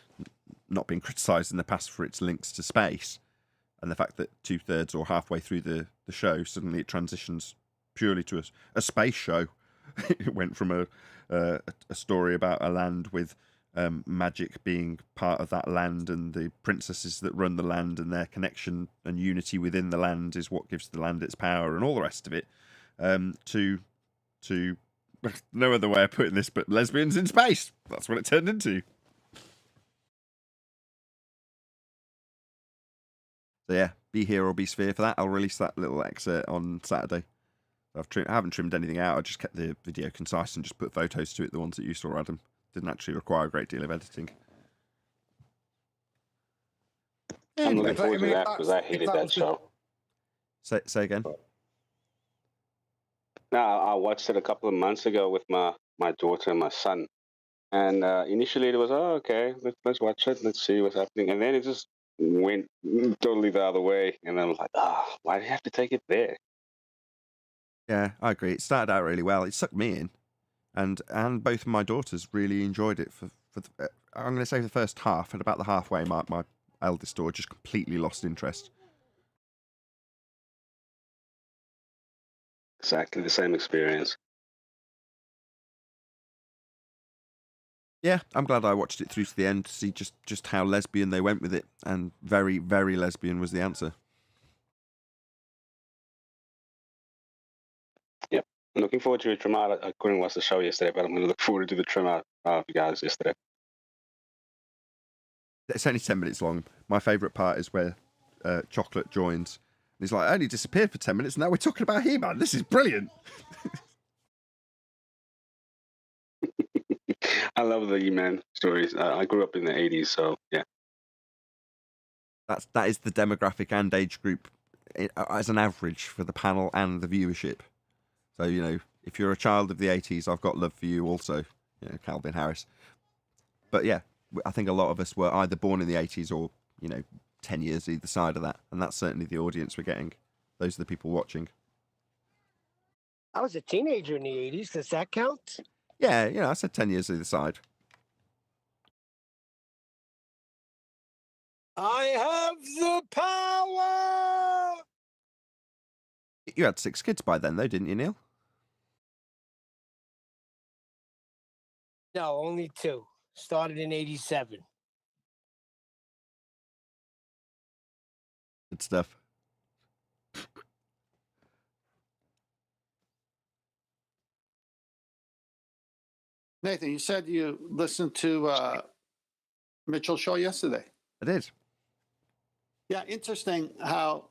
not been criticised in the past for its links to space. And the fact that 2/3 or halfway through the show, suddenly it transitions purely to a space show. It went from a story about a land with magic being part of that land and the princesses that run the land and their connection and unity within the land is what gives the land its power and all the rest of it, to no other way of putting this but lesbians in space. That's what it turned into. So yeah, be here or be sphere for that. I'll release that little excerpt on Saturday. I haven't trimmed anything out. I just kept the video concise and just put photos to it, the ones that you saw, Adam. Didn't actually require a great deal of editing. I'm looking forward to that because I hated that show. Say again. No, I watched it a couple of months ago with my daughter and my son. And initially it was, oh, okay, let's watch it. Let's see what's happening. And then it just went totally the other way. And I was like, why do you have to take it there? Yeah, I agree. It started out really well. It sucked me in. And both of my daughters really enjoyed it for I'm going to say the first half. And about the halfway mark, my eldest daughter just completely lost interest. Exactly the same experience. Yeah, I'm glad I watched it through to the end to see just how lesbian they went with it. And very, very lesbian was the answer. Yep. I'm looking forward to the trim out. I couldn't watch the show yesterday, but I'm going to look forward to the trim out of you guys yesterday. It's only 10 minutes long. My favourite part is where Chocolate joins. And he's like, I only disappeared for 10 minutes. Now we're talking about He-Man. This is brilliant. I love the He-Man stories. I grew up in the 80s, so yeah. That is the demographic and age group as an average for the panel and the viewership. So, you know, if you're a child of the 80s, I've got love for you also, you know, Calvin Harris. But yeah, I think a lot of us were either born in the 80s or, you know, 10 years either side of that. And that's certainly the audience we're getting. Those are the people watching. I was a teenager in the 80s. Does that count? Yeah, you know, I said 10 years either side. I have the power! You had 6 kids by then, though, didn't you, Neil? No, only 2. Started in 87. Good stuff. Nathan, you said you listened to Mitchell's show yesterday. I did. Yeah, interesting how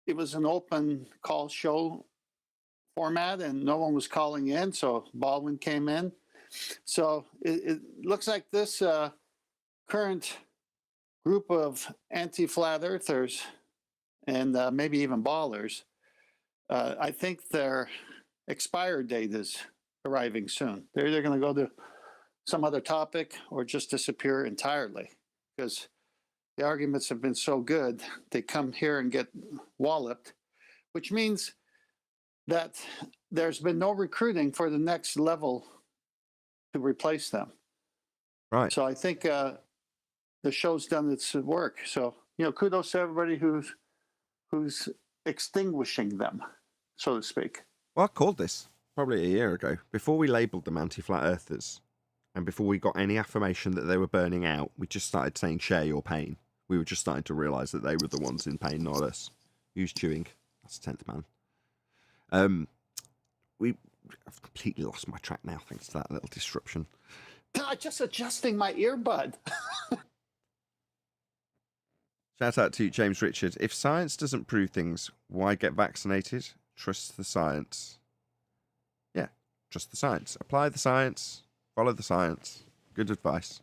it was an open call show format and no one was calling in. So Baldwin came in. So it looks like this current group of anti-flat earthers and maybe even ballers, I think their expired date is arriving soon. They're either going to go to some other topic or just disappear entirely because the arguments have been so good, they come here and get walloped, which means that there's been no recruiting for the next level to replace them. Right. So I think the show's done its work. So, you know, kudos to everybody who's extinguishing them, so to speak. Well, I called this probably a year ago, before we labelled them anti-flat earthers, and before we got any affirmation that they were burning out. We just started saying share your pain. We were just starting to realise that they were the ones in pain, not us. Who's chewing? That's 10th man. I've completely lost my track now, thanks to that little disruption. Just adjusting my earbud. Shout out to James Richard. If science doesn't prove things, why get vaccinated? Trust the science. Yeah, trust the science. Apply the science. Follow the science. Good advice.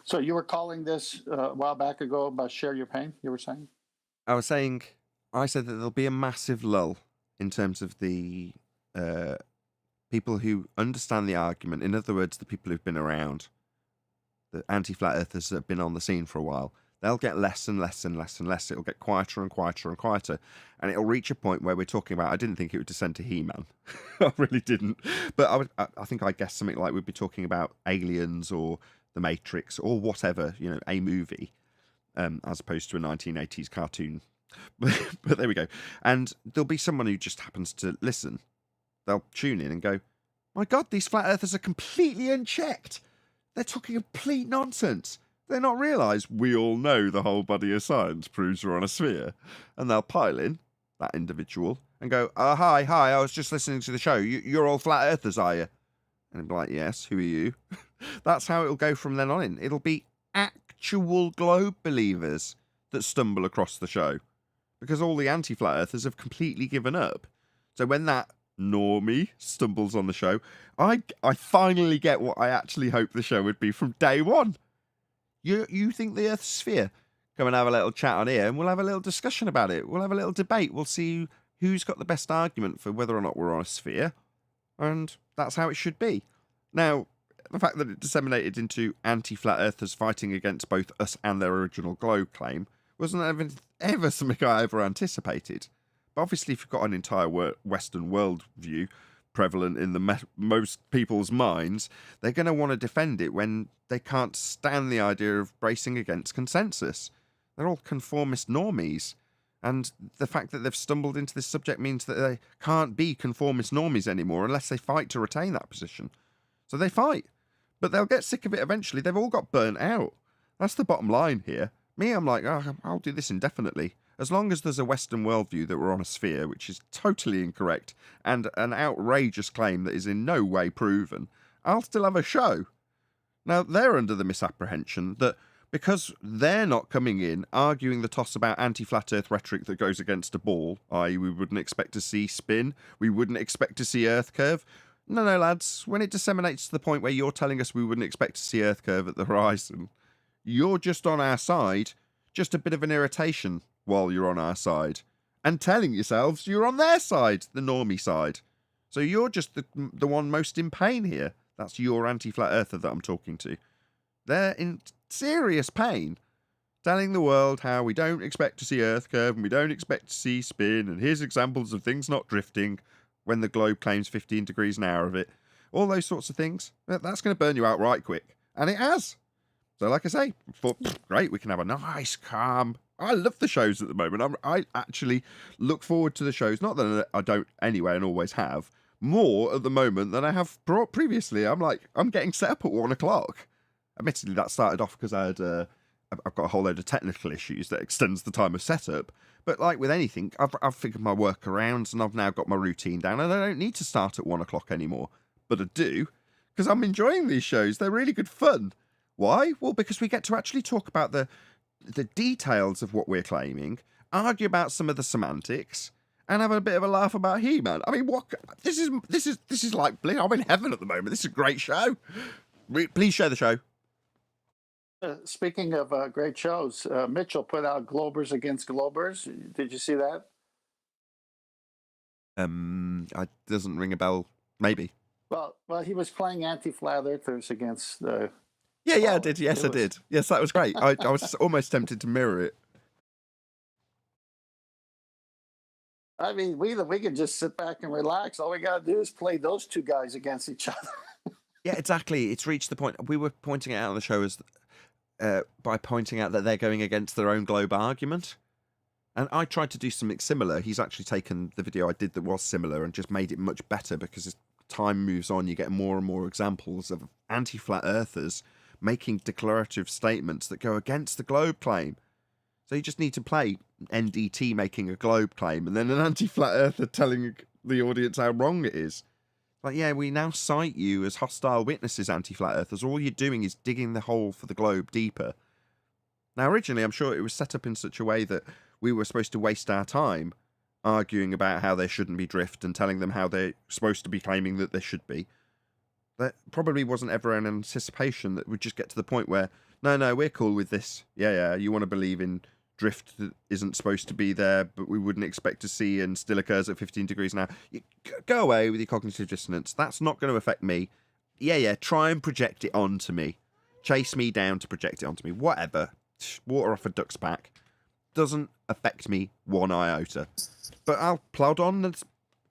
So you were calling this a while back ago about share your pain, you were saying? I said that there'll be a massive lull in terms of the people who understand the argument. In other words, the people who've been around, the anti-flat earthers that have been on the scene for a while. They'll get less and less and less and less. It'll get quieter and quieter and quieter. And it'll reach a point where we're talking about, I didn't think it would descend to He-Man. I really didn't. But I think I guessed something like we'd be talking about Aliens or The Matrix or whatever, a movie, as opposed to a 1980s cartoon. But there we go. And there'll be someone who just happens to listen. They'll tune in and go, my God, these flat earthers are completely unchecked. They're talking complete nonsense. They not realise we all know the whole body of science proves we're on a sphere. And they'll pile in, that individual, and go, hi, I was just listening to the show. You're all flat earthers, are you? And it'll be like, yes, who are you? That's how it'll go from then on in. It'll be actual globe believers that stumble across the show. Because all the anti-flat earthers have completely given up. So when that normie stumbles on the show, I finally get what I actually hoped the show would be from day one. You think the Earth's sphere? Come and have a little chat on here and we'll have a little discussion about it. We'll have a little debate. We'll see who's got the best argument for whether or not we're on a sphere. And that's how it should be. Now, the fact that it disseminated into anti-flat earthers fighting against both us and their original globe claim wasn't ever something I ever anticipated. But obviously, if you've got an entire Western world view prevalent in most people's minds, they're going to want to defend it when they can't stand the idea of bracing against consensus. They're all conformist normies. And the fact that they've stumbled into this subject means that they can't be conformist normies anymore unless they fight to retain that position. So they fight. But they'll get sick of it eventually. They've all got burnt out. That's the bottom line here. Me, I'm like, I'll do this indefinitely. As long as there's a Western worldview that we're on a sphere, which is totally incorrect, and an outrageous claim that is in no way proven, I'll still have a show. Now, they're under the misapprehension that because they're not coming in arguing the toss about anti-flat earth rhetoric that goes against a ball, i.e. we wouldn't expect to see spin, we wouldn't expect to see earth curve. No, lads, when it disseminates to the point where you're telling us we wouldn't expect to see earth curve at the horizon, you're just on our side, just a bit of an irritation while you're on our side, and telling yourselves you're on their side, the normie side. So you're just the one most in pain here. That's your anti-flat earther that I'm talking to. They're in serious pain, telling the world how we don't expect to see earth curve and we don't expect to see spin, and here's examples of things not drifting when the globe claims 15 degrees an hour of it. All those sorts of things. That's going to burn you out right quick. And it has. So like I say, great, we can have a nice, calm... I love the shows at the moment. I actually look forward to the shows. Not that I don't anyway and always have. More at the moment than I have previously. I'm getting set up at 1 o'clock. Admittedly, that started off because I've got a whole load of technical issues that extends the time of setup. But like with anything, I've figured my workarounds and I've now got my routine down and I don't need to start at 1 o'clock anymore. But I do, because I'm enjoying these shows. They're really good fun. Why? Well, because we get to actually talk about the details of what we're claiming, argue about some of the semantics, and have a bit of a laugh about He-Man. I mean, what? This is like, I'm in heaven at the moment. This is a great show. Please share the show. Speaking of great shows, Mitchell put out Globers Against Globers. Did you see that? It doesn't ring a bell. Maybe. Well, he was playing anti-flat earthers against. Yeah, I did. Yes, I did. Yes, that was great. I was almost tempted to mirror it. I mean, we can just sit back and relax. All we got to do is play those two guys against each other. Yeah, exactly. It's reached the point. We were pointing it out on the show as by pointing out that they're going against their own globe argument. And I tried to do something similar. He's actually taken the video I did that was similar and just made it much better because as time moves on, you get more and more examples of anti-flat earthers making declarative statements that go against the globe claim. So you just need to play NDT making a globe claim and then an anti-flat earther telling the audience how wrong it is. Like, yeah, we now cite you as hostile witnesses, anti-flat earthers. All you're doing is digging the hole for the globe deeper. Now, originally, I'm sure it was set up in such a way that we were supposed to waste our time arguing about how there shouldn't be drift and telling them how they're supposed to be claiming that there should be. There probably wasn't ever an anticipation that we'd just get to the point where, no, we're cool with this. Yeah, you want to believe in drift that isn't supposed to be there, but we wouldn't expect to see and still occurs at 15 degrees now. You go away with your cognitive dissonance. That's not going to affect me. Yeah, try and project it onto me. Chase me down to project it onto me. Whatever. Water off a duck's back. Doesn't affect me one iota. But I'll plod on. That's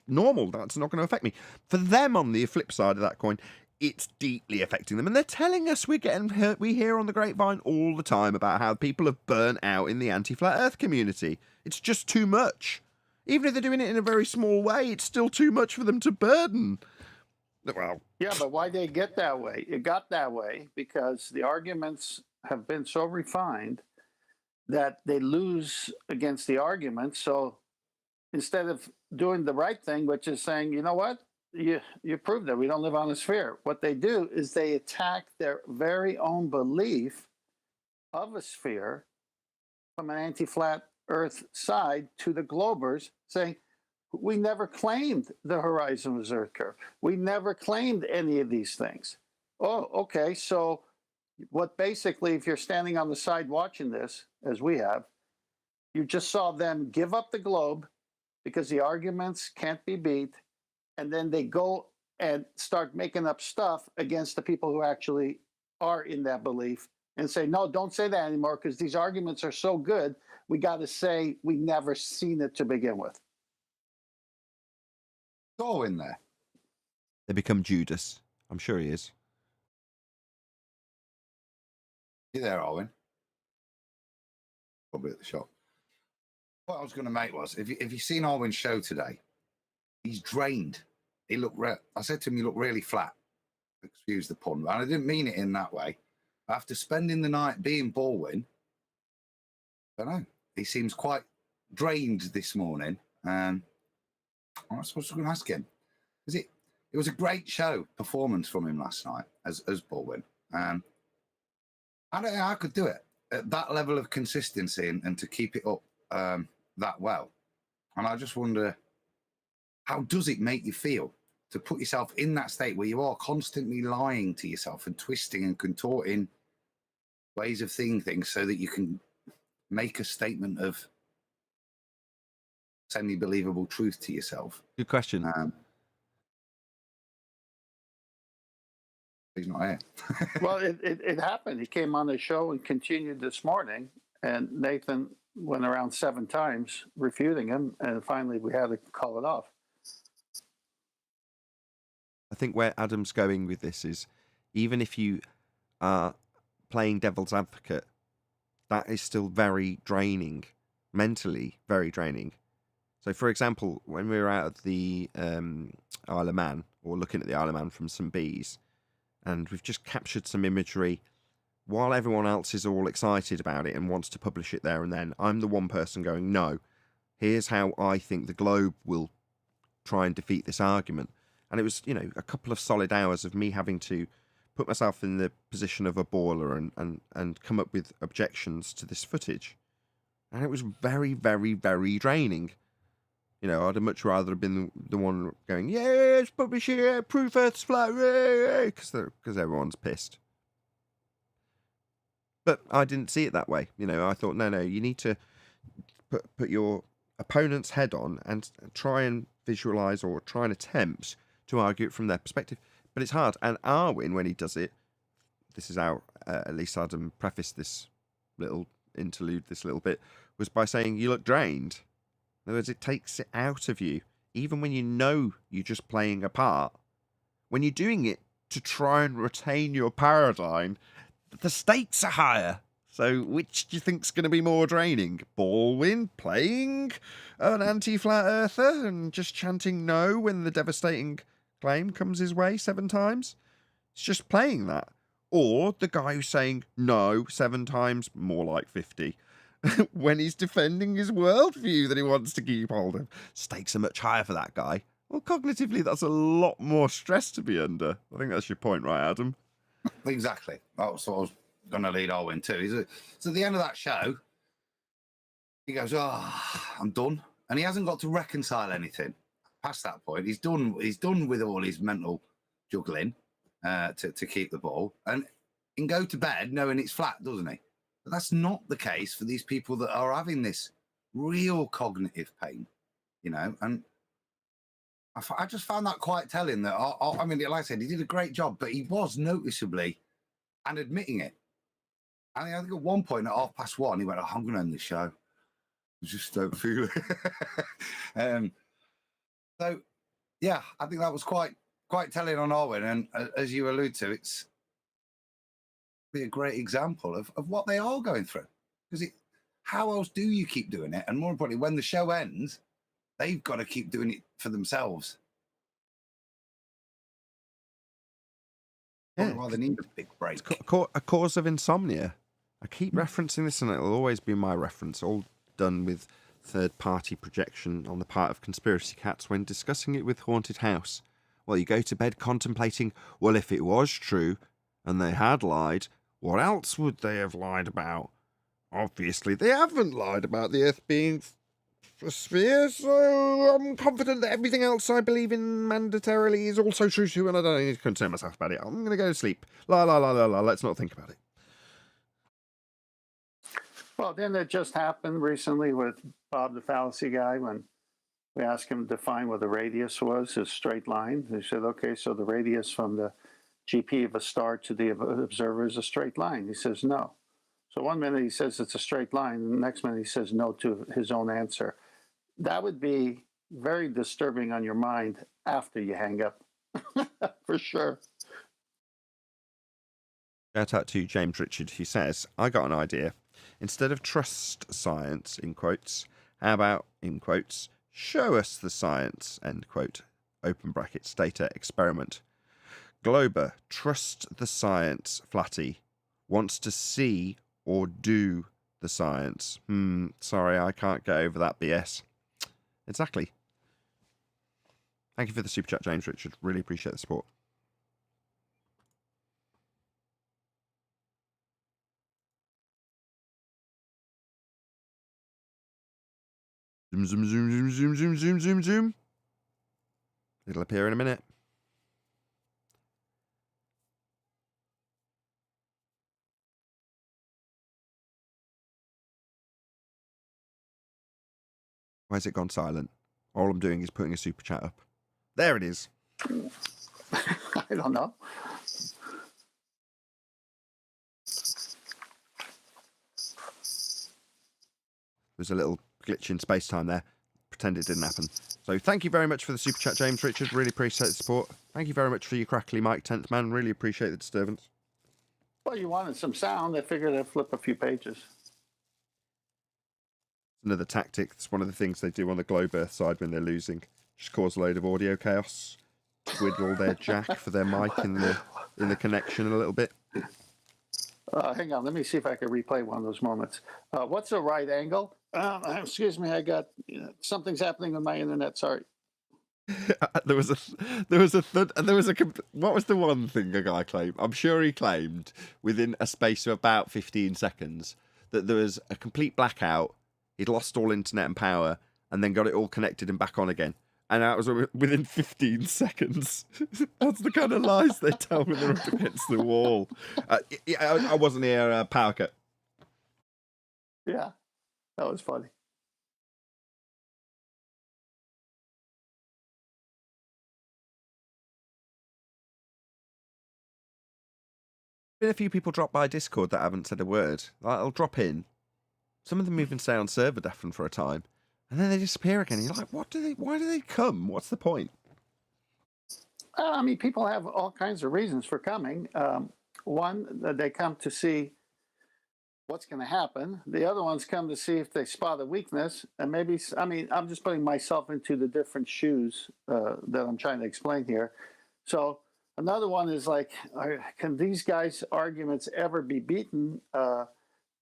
normal. That's not going to affect me. For them, on the flip side of that coin, it's deeply affecting them. And they're telling us we're getting hurt. We hear on the grapevine all the time about how people have burnt out in the anti-flat earth community. It's just too much. Even if they're doing it in a very small way, it's still too much for them to burden. Well, yeah, but why they get that way? It got that way because the arguments have been so refined that they lose against the argument. So instead of doing the right thing, which is saying, you know what? You proved that we don't live on a sphere. What they do is they attack their very own belief of a sphere from an anti-flat earth side to the globers, saying, we never claimed the horizon was earth curve. We never claimed any of these things. Oh, okay. So what basically, if you're standing on the side watching this, as we have, you just saw them give up the globe because the arguments can't be beat. And then they go and start making up stuff against the people who actually are in that belief and say, no, don't say that anymore because these arguments are so good. We got to say we never seen it to begin with. Go in there. They become Judas. I'm sure he is. You there, Owen? Probably at the shop. What I was going to make was, if you've seen Owen's show today, he's drained. He looked. I said to him, "You look really flat." Excuse the pun, and I didn't mean it in that way. After spending the night being Baldwin, I don't know. He seems quite drained this morning, and I was supposed to ask him. It was a great show performance from him last night as Baldwin. I don't know how I could do it at that level of consistency and to keep it up that well. And I just wonder, how does it make you feel to put yourself in that state where you are constantly lying to yourself and twisting and contorting ways of seeing things so that you can make a statement of semi-believable truth to yourself? Good question. He's not here. Well, it happened. He came on the show and continued this morning, and Nathan went around 7 times refuting him, and finally we had to call it off. I think where Adam's going with this is, even if you are playing devil's advocate, that is still very draining, mentally very draining. So, for example, when we were out at the Isle of Man, or looking at the Isle of Man from some bees, and we've just captured some imagery, while everyone else is all excited about it and wants to publish it there and then, I'm the one person going, no, here's how I think the globe will try and defeat this argument. And it was, a couple of solid hours of me having to put myself in the position of a baller and come up with objections to this footage. And it was very, very, very draining. I'd have much rather have been the one going, yeah, it's publish it, proof Earth's flat, because everyone's pissed. But I didn't see it that way. I thought, no, you need to put your opponent's head on and try and visualize or try and attempt to argue it from their perspective. But it's hard. And Arwin, when he does it, this is how at least Adam prefaced this little interlude, this little bit, was by saying, you look drained. In other words, it takes it out of you, even when you know you're just playing a part. When you're doing it to try and retain your paradigm, the stakes are higher. So which do you think's going to be more draining? Baldwin playing an anti-flat earther and just chanting no when the devastating claim comes his way 7 times? It's just playing that. or the guy who's saying no 7 times, more like 50, when he's defending his worldview that he wants to keep hold of. Stakes are much higher for that guy. Well, cognitively, that's a lot more stress to be under. I think that's your point, right, Adam? Exactly. That's what I was going to lead Owen to. So at the end of that show, he goes, I'm done. And he hasn't got to reconcile anything past that point. He's done with all his mental juggling to keep the ball and can go to bed knowing it's flat, doesn't he? But that's not the case for these people that are having this real cognitive pain, and I just found that quite telling that, I mean, like I said, he did a great job, but he was noticeably and admitting it. And I think at one point at 1:30, he went, I'm going to end the show. I just don't feel it. So, yeah, I think that was quite telling on Owen. And as you allude to, it's be a great example of what they are going through. Because how else do you keep doing it? And more importantly, when the show ends, they've got to keep doing it for themselves. Yeah. Rather need a big break. It's a cause of insomnia. I keep referencing this, and it'll always be my reference, all done with third-party projection on the part of conspiracy cats when discussing it with Haunted House. Well, you go to bed contemplating, well, if it was true, and they had lied, what else would they have lied about? Obviously, they haven't lied about the Earth being a sphere, so I'm confident that everything else I believe in mandatorily is also true too, and I don't need to concern myself about it. I'm going to go to sleep. La, la, la, la, la. Let's not think about it. Well, didn't it just happen recently with Bob the Fallacy Guy when we asked him to define what the radius was, a straight line? He said, okay, so the radius from the GP of a star to the observer is a straight line. He says, no. So one minute he says it's a straight line, and the next minute he says no to his own answer. That would be very disturbing on your mind after you hang up, for sure. Shout out to James Richard, who says, I got an idea. Instead of trust science, in quotes, how about, in quotes, show us the science, end quote, open brackets, data experiment. Glober, trust the science, Flatty, wants to see or do the science. Sorry, I can't get over that BS. Exactly. Thank you for the super chat, James Richard. Really appreciate the support. Zoom, zoom, zoom, zoom, zoom, zoom, zoom, zoom, zoom. It'll appear in a minute. Why has it gone silent? All I'm doing is putting a super chat up. There it is. I don't know. There's a little glitch in space-time there. Pretend it didn't happen. So thank you very much for the super chat, James Richard. Really appreciate the support. Thank you very much for your crackly mic, 10th man. Really appreciate the disturbance. Well, you wanted some sound. I figured I'd flip a few pages. Another tactic. It's one of the things they do on the globe Earth side when they're losing. Just cause a load of audio chaos. Twiddle their jack for their mic in the connection a little bit. Hang on, let me see if I can replay one of those moments. What's the right angle? Excuse me, I got something's happening with my internet. Sorry. What was the one thing a guy claimed? I'm sure he claimed within a space of about 15 seconds that there was a complete blackout. He'd lost all internet and power, and then got it all connected and back on again. And that was within 15 seconds. That's the kind of lies they tell when they're up against the wall. I wasn't here, power cut. Yeah, that was funny. Been a few people drop by Discord that haven't said a word. I'll drop in. Some of them even stay on server deafen for a time, and then they disappear again. You're like, why do they come? What's the point? I mean, people have all kinds of reasons for coming. One, they come to see what's going to happen. The other ones come to see if they spot a weakness. And maybe, I mean, I'm just putting myself into the different shoes that I'm trying to explain here. So Another one is like, can these guys' arguments ever be beaten?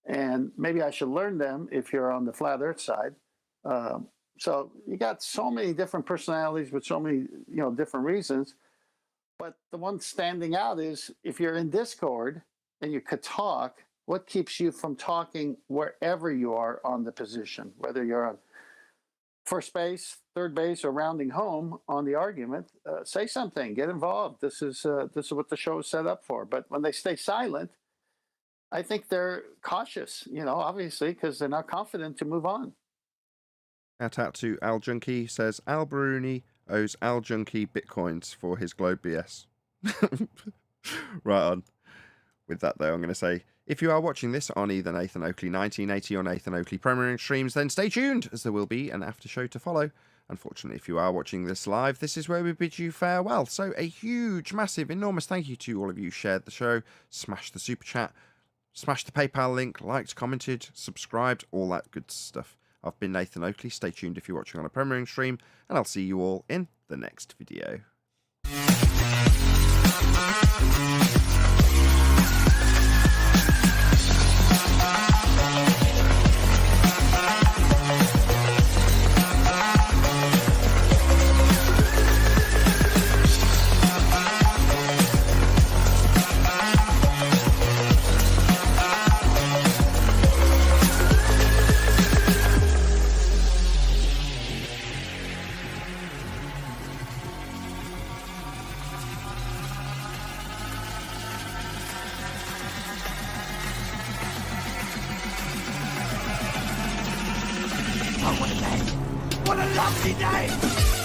And maybe I should learn them if you're on the flat Earth side. So you got so many different personalities with so many, different reasons. But the one standing out is if you're in Discord and you could talk, what keeps you from talking wherever you are on the position, whether you're on first base, third base, or rounding home on the argument? Say something, get involved. This is what the show is set up for. But when they stay silent, I think they're cautious, obviously, because they're not confident to move on. Shout out to Al Junkie, says Al Bruni owes Al Junkie bitcoins for his Globe BS. Right on. With that, though, I'm going to say, if you are watching this on either Nathan Oakley 1980 or Nathan Oakley premiering streams, then stay tuned, as there will be an after show to follow. Unfortunately, if you are watching this live, this is where we bid you farewell. So a huge, massive, enormous thank you to all of you who shared the show, smashed the super chat, smashed the PayPal link, liked, commented, subscribed, all that good stuff. I've been Nathan Oakley. Stay tuned if you're watching on a premiering stream, and I'll see you all in the next video. What a lovely day!